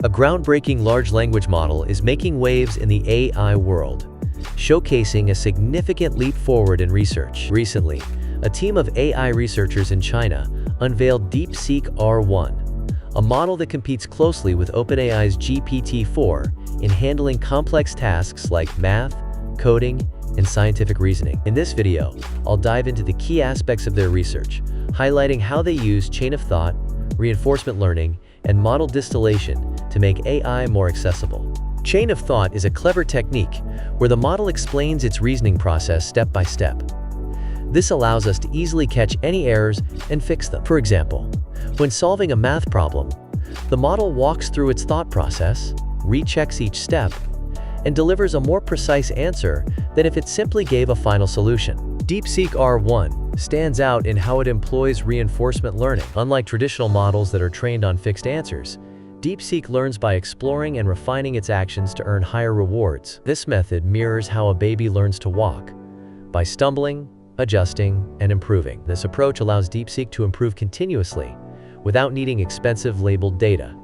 A groundbreaking large language model is making waves in the AI world, showcasing a significant leap forward in research. Recently, a team of AI researchers in China unveiled DeepSeek R1, a model that competes closely with OpenAI's GPT-4 in handling complex tasks like math, coding, and scientific reasoning. In this video, I'll dive into the key aspects of their research, highlighting how they use chain of thought, reinforcement learning, and model distillation to make AI more accessible. Chain of thought is a clever technique where the model explains its reasoning process step by step. This allows us to easily catch any errors and fix them. For example, when solving a math problem, the model walks through its thought process, rechecks each step, and delivers a more precise answer than if it simply gave a final solution. DeepSeek R1 stands out in how it employs reinforcement learning. Unlike traditional models that are trained on fixed answers, DeepSeek learns by exploring and refining its actions to earn higher rewards. This method mirrors how a baby learns to walk, by stumbling, adjusting, and improving. This approach allows DeepSeek to improve continuously without needing expensive labeled data,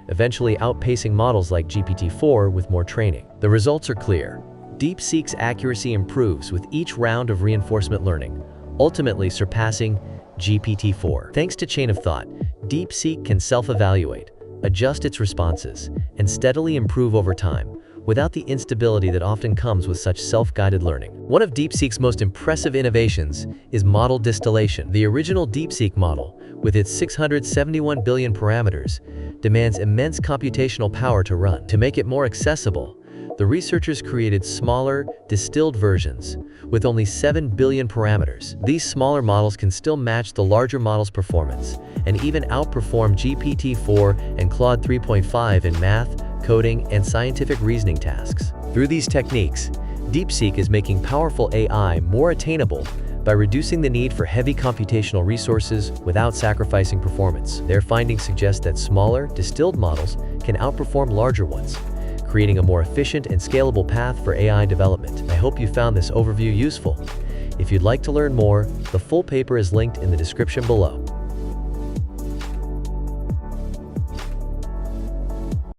eventually outpacing models like GPT-4 with more training. The results are clear. DeepSeek's accuracy improves with each round of reinforcement learning, ultimately surpassing GPT-4. Thanks to chain of thought, DeepSeek can self-evaluate, adjust its responses, and steadily improve over time, without the instability that often comes with such self-guided learning. One of DeepSeek's most impressive innovations is model distillation. The original DeepSeek model, with its 671 billion parameters, demands immense computational power to run. To make it more accessible, the researchers created smaller, distilled versions with only 7 billion parameters. These smaller models can still match the larger model's performance and even outperform GPT-4 and Claude 3.5 in math, coding, and scientific reasoning tasks. Through these techniques, DeepSeek is making powerful AI more attainable by reducing the need for heavy computational resources without sacrificing performance. Their findings suggest that smaller, distilled models can outperform larger ones, creating a more efficient and scalable path for AI development. I hope you found this overview useful. If you'd like to learn more, the full paper is linked in the description below.